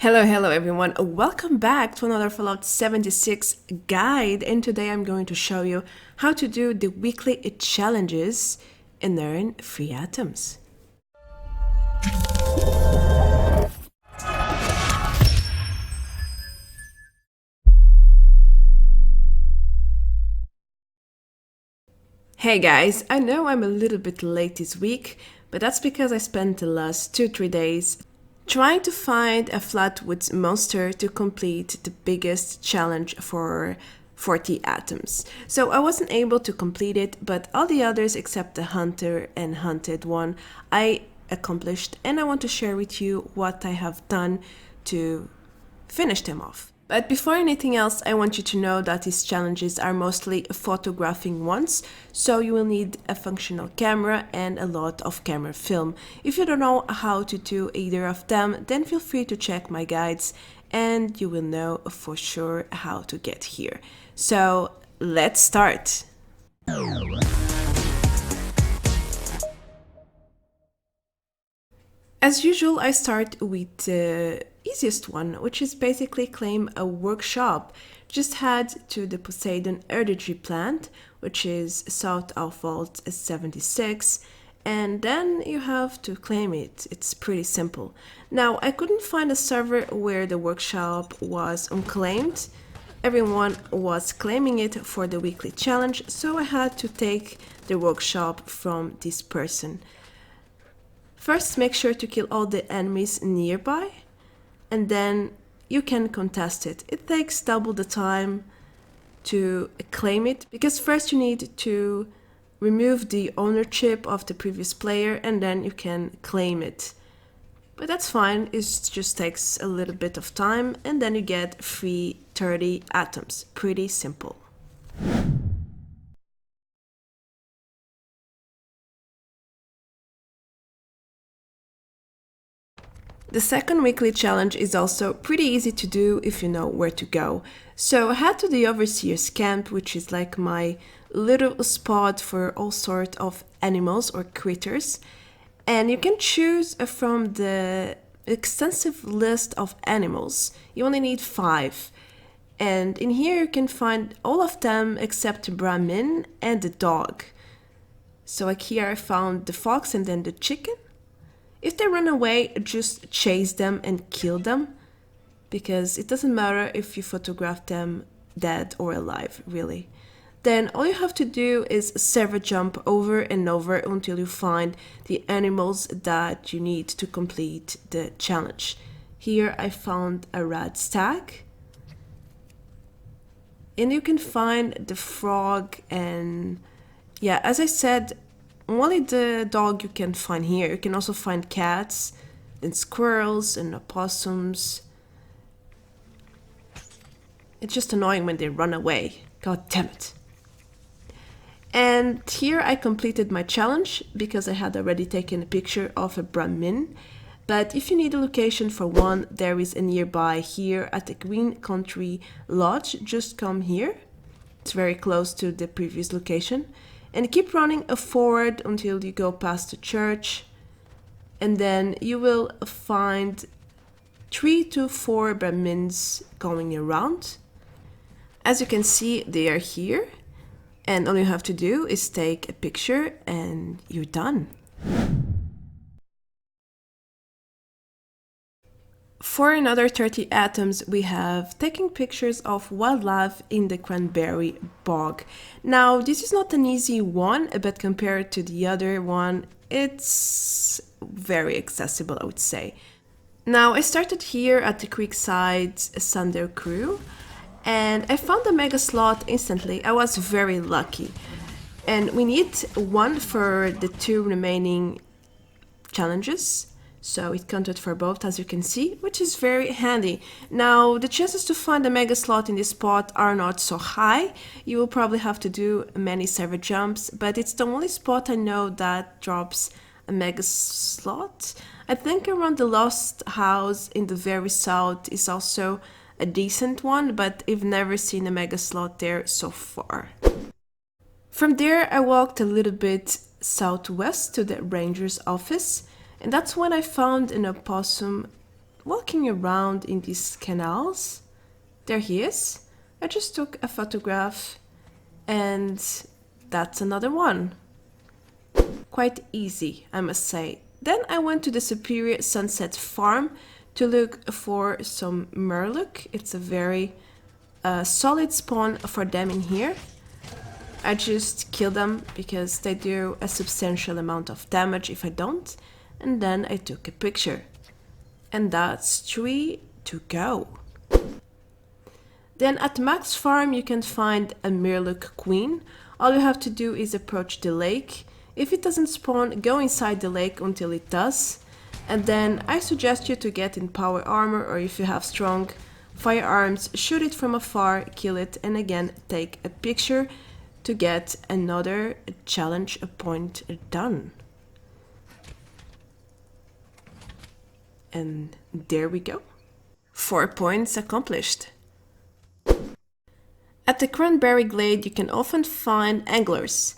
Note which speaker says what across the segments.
Speaker 1: Hello everyone. Welcome back to another Fallout 76 guide, and today I'm going to show you how to do the weekly challenges and earn free atoms. Hey guys, I know I'm a little bit late this week, but that's because I spent the last 2-3 days trying to find a flatwoods monster to complete the biggest challenge for 40 atoms. So I wasn't able to complete it, but all the others except the hunter and hunted one I accomplished, and I want to share with you what I have done to finish them off. But before anything else, I want you to know that these challenges are mostly photographing ones, so you will need a functional camera and a lot of camera film. If you don't know how to do either of them, then feel free to check my guides and you will know for sure how to get here. So let's start! As usual, I start with the easiest one, which is basically claim a workshop. Just head to the Poseidon Energy plant, which is south of Vault 76, and then you have to claim it. It's pretty simple. Now, I couldn't find a server where the workshop was unclaimed. Everyone was claiming it for the weekly challenge, so I had to take the workshop from this person. First, make sure to kill all the enemies nearby, and then you can contest it. It takes double the time to claim it, because first you need to remove the ownership of the previous player, and then you can claim it. But that's fine, it just takes a little bit of time, and then you get free 30 atoms. Pretty simple. The second weekly challenge is also pretty easy to do if you know where to go. So head to the Overseer's camp, which is like my little spot for all sorts of animals or critters. And you can choose from the extensive list of animals. You only need 5. And in here you can find all of them except Brahmin and the dog. So like here I found the fox and then the chicken. If they run away, just chase them and kill them, because it doesn't matter if you photograph them dead or alive, really. Then all you have to do is server jump over and over until you find the animals that you need to complete the challenge. Here I found a rat stag, and you can find the frog, and yeah, as I said, only the dog you can find here. You can also find cats and squirrels and opossums. It's just annoying when they run away. God damn it. And here I completed my challenge because I had already taken a picture of a Brahmin. But if you need a location for one, there is a nearby here at the Green Country Lodge. Just come here. It's very close to the previous location. And keep running forward until you go past the church, and then you will find 3 to 4 Brahmins going around. As you can see, they are here, and all you have to do is take a picture and you're done. For another 30 atoms, we have taking pictures of wildlife in the cranberry bog. Now, this is not an easy one, but compared to the other one, it's very accessible, I would say. Now, I started here at the Creekside Sunday Crew, and I found a mega slot instantly. I was very lucky. And we need 1 for the 2 remaining challenges. So it counted for both, as you can see, which is very handy. Now, the chances to find a mega slot in this spot are not so high. You will probably have to do many server jumps, but it's the only spot I know that drops a mega slot. I think around the Lost House in the very south is also a decent one, but I've never seen a mega slot there so far. From there, I walked a little bit southwest to the ranger's office. And that's when I found an opossum walking around in these canals. There he is. I just took a photograph and that's another one. Quite easy, I must say. Then I went to the Superior Sunset Farm to look for some murloc. It's a very solid spawn for them in here. I just kill them because they do a substantial amount of damage if I don't. And then I took a picture. And that's 3 to go. Then at Max Farm you can find a murloc queen. All you have to do is approach the lake. If it doesn't spawn, go inside the lake until it does. And then I suggest you to get in power armor, or if you have strong firearms, shoot it from afar, kill it, and again take a picture to get another challenge point done. And there we go. 4 points accomplished. At the Cranberry Glade you can often find anglers.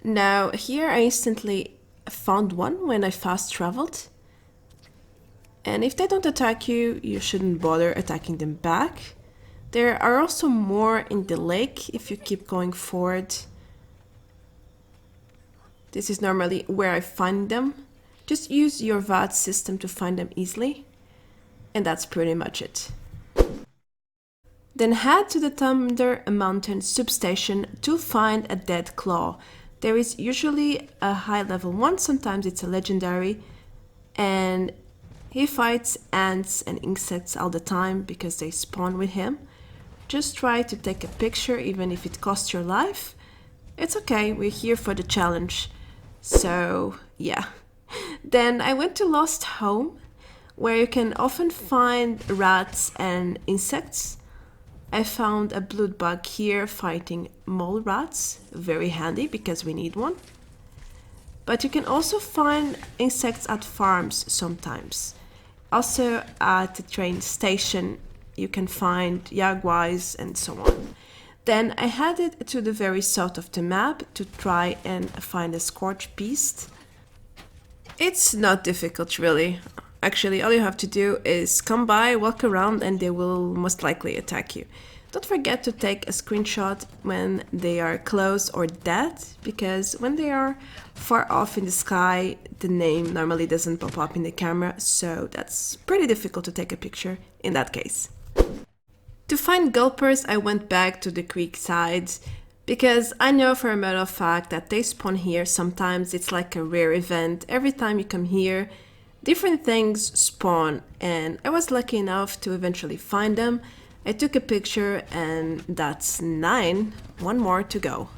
Speaker 1: Now here I instantly found one when I fast traveled. And if they don't attack you, you shouldn't bother attacking them back. There are also more in the lake if you keep going forward. This is normally where I find them. Just use your VAD system to find them easily. And that's pretty much it. Then head to the Thunder Mountain substation to find a dead claw. There is usually a high level one, sometimes it's a legendary, and he fights ants and insects all the time because they spawn with him. Just try to take a picture even if it costs your life. It's okay, we're here for the challenge. So yeah. Then I went to Lost Home, where you can often find rats and insects. I found a blood bug here fighting mole rats, very handy because we need one. But you can also find insects at farms sometimes. Also at the train station you can find jaguars and so on. Then I headed to the very south of the map to try and find a scorch beast. It's not difficult really. Actually, all you have to do is come by, walk around, and they will most likely attack you. Don't forget to take a screenshot when they are close or dead, because when they are far off in the sky, the name normally doesn't pop up in the camera, so that's pretty difficult to take a picture in that case. To find gulpers, I went back to the creek sides, because I know for a matter of fact that they spawn here. Sometimes it's like a rare event. Every time you come here, different things spawn, and I was lucky enough to eventually find them. I took a picture and that's 9, one more to go.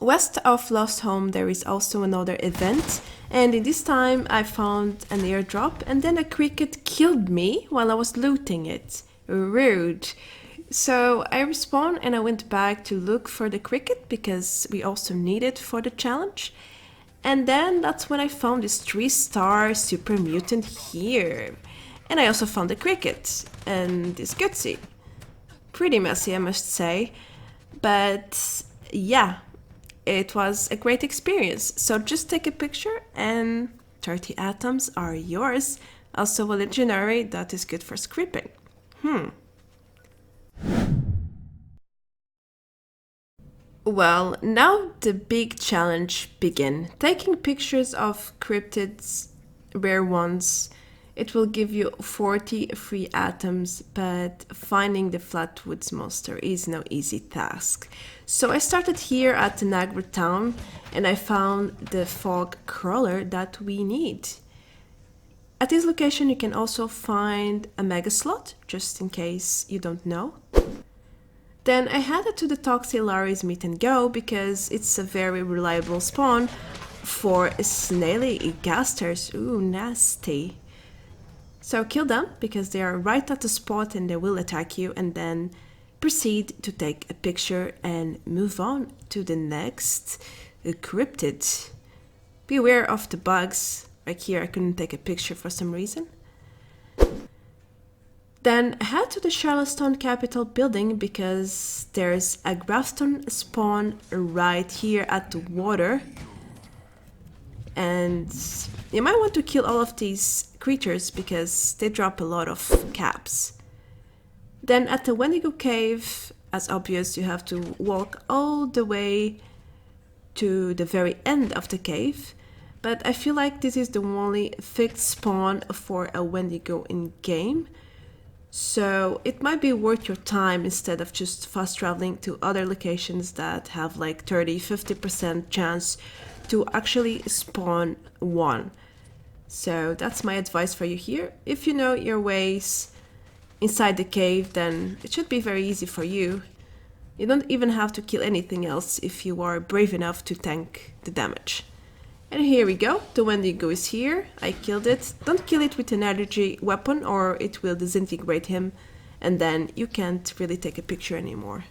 Speaker 1: West of Lost Home there is also another event, and in this time I found an airdrop and then a cricket killed me while I was looting it. Rude. So I respawned and I went back to look for the cricket because we also need it for the challenge. And then that's when I found this 3-star super mutant here. And I also found the cricket and this gutsy. Pretty messy, I must say. But yeah, it was a great experience. So just take a picture and 30 atoms are yours. Also a legendary that is good for scripting. Well, now the big challenge begins. Taking pictures of cryptids, rare ones, it will give you 40 free atoms, but finding the Flatwoods monster is no easy task. So I started here at the Niagara town and I found the fog crawler that we need. At this location you can also find a mega slot, just in case you don't know. Then I headed to the Toxilari's Meet and Go because it's a very reliable spawn for snaily gasters. Ooh, nasty. So kill them because they are right at the spot and they will attack you, and then proceed to take a picture and move on to the next cryptid. Beware of the bugs. Like here I couldn't take a picture for some reason. Then head to the Charleston Capitol building because there's a Grafton spawn right here at the water. And you might want to kill all of these creatures because they drop a lot of caps. Then at the Wendigo Cave, as obvious, you have to walk all the way to the very end of the cave, but I feel like this is the only fixed spawn for a Wendigo in game, so it might be worth your time instead of just fast traveling to other locations that have like 30-50% chance to actually spawn one. So that's my advice for you here. If you know your ways inside the cave, then it should be very easy for you. You don't even have to kill anything else if you are brave enough to tank the damage. And here we go, the Wendigo is here, I killed it. Don't kill it with an energy weapon or it will disintegrate him and then you can't really take a picture anymore.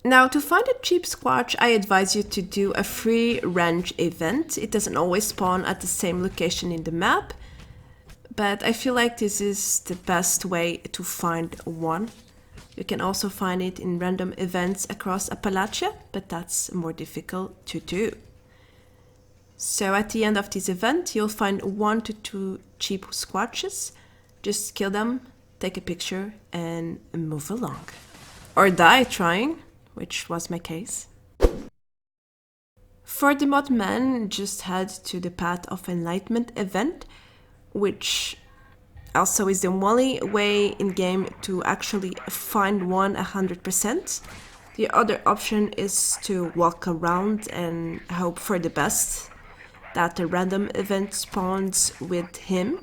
Speaker 1: Now, to find a cheap squatch, I advise you to do a free range event. It doesn't always spawn at the same location in the map, but I feel like this is the best way to find one. You can also find it in random events across Appalachia, but that's more difficult to do. So at the end of this event, you'll find 1 to 2 cheap squatches. Just kill them, take a picture, and move along. Or die trying, which was my case. For the Modman, just head to the Path of Enlightenment event, which also is the only way in-game to actually find one 100%. The other option is to walk around and hope for the best, that a random event spawns with him.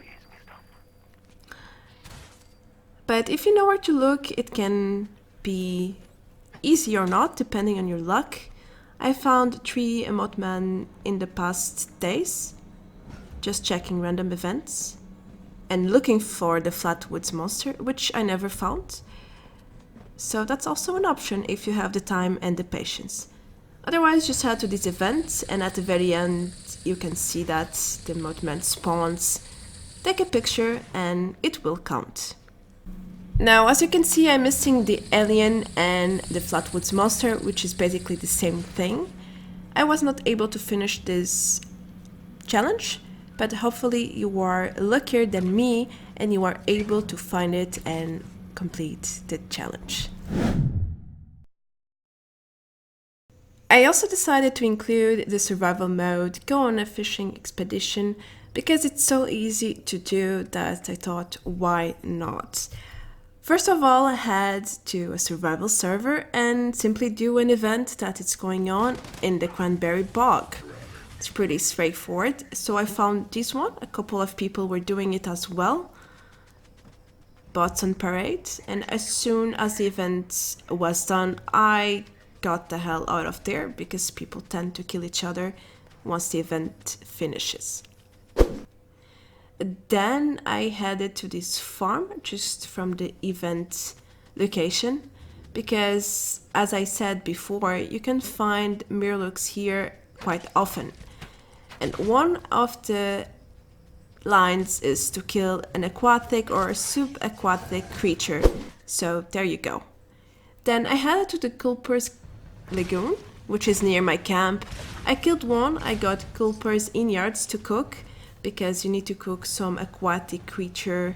Speaker 1: But if you know where to look, it can be easy or not, depending on your luck. I found 3 Mothman in the past days, just checking random events and looking for the Flatwoods monster, which I never found. So that's also an option if you have the time and the patience. Otherwise, just head to this event, and at the very end, you can see that the Mothman spawns. Take a picture, and it will count. Now, as you can see, I'm missing the alien and the Flatwoods monster, which is basically the same thing. I was not able to finish this challenge, but hopefully you are luckier than me and you are able to find it and complete the challenge. I also decided to include the survival mode, go on a fishing expedition, because it's so easy to do that I thought, why not? First of all, I head to a survival server and simply do an event that is going on in the Cranberry Bog. It's pretty straightforward, so I found this one. A couple of people were doing it as well. Bots on parade, and as soon as the event was done, I got the hell out of there because people tend to kill each other once the event finishes. Then I headed to this farm just from the event location because, as I said before, you can find mirrorlooks here quite often. And one of the lines is to kill an aquatic or a subaquatic creature. So there you go. Then I headed to the Culper's Lagoon, which is near my camp. I killed one. I got Culper's Inyards to cook because you need to cook some aquatic creature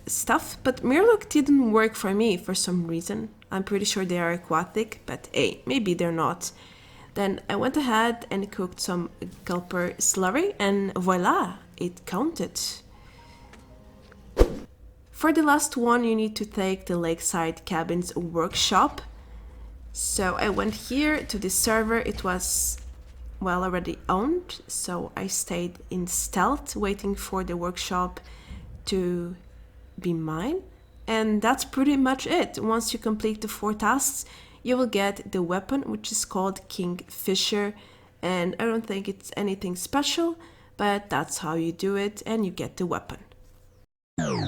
Speaker 1: stuff. But mirrorlook didn't work for me for some reason. I'm pretty sure they are aquatic, but hey, maybe they're not. Then I went ahead and cooked some Culper slurry, and voila, it counted. For the last one, you need to take the Lakeside Cabins workshop. So I went here to this server. It was, well, already owned, so I stayed in stealth, waiting for the workshop to be mine. And that's pretty much it. Once you complete the 4 tasks, you will get the weapon, which is called Kingfisher, and I don't think it's anything special, but that's how you do it, and you get the weapon. Now,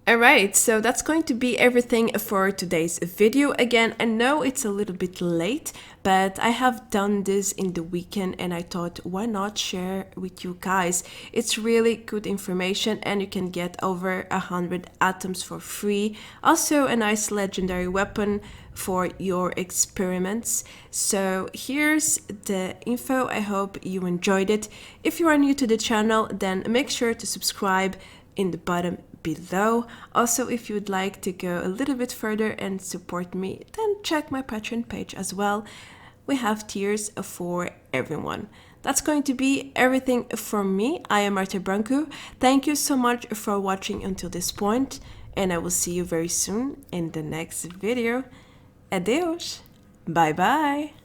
Speaker 1: Alright, so that's going to be everything for today's video. Again, I know it's a little bit late, but I have done this in the weekend and I thought, why not share with you guys? It's really good information and you can get over 100 atoms for free. Also, a nice legendary weapon for your experiments. So here's the info. I hope you enjoyed it. If you are new to the channel, then make sure to subscribe in the bottom below. Also, if you would like to go a little bit further and support me, then check my Patreon page as well. We have tiers for everyone. That's going to be everything from me. I am Marta Branco. Thank you so much for watching until this point, and I will see you very soon in the next video. Adeus. Bye bye.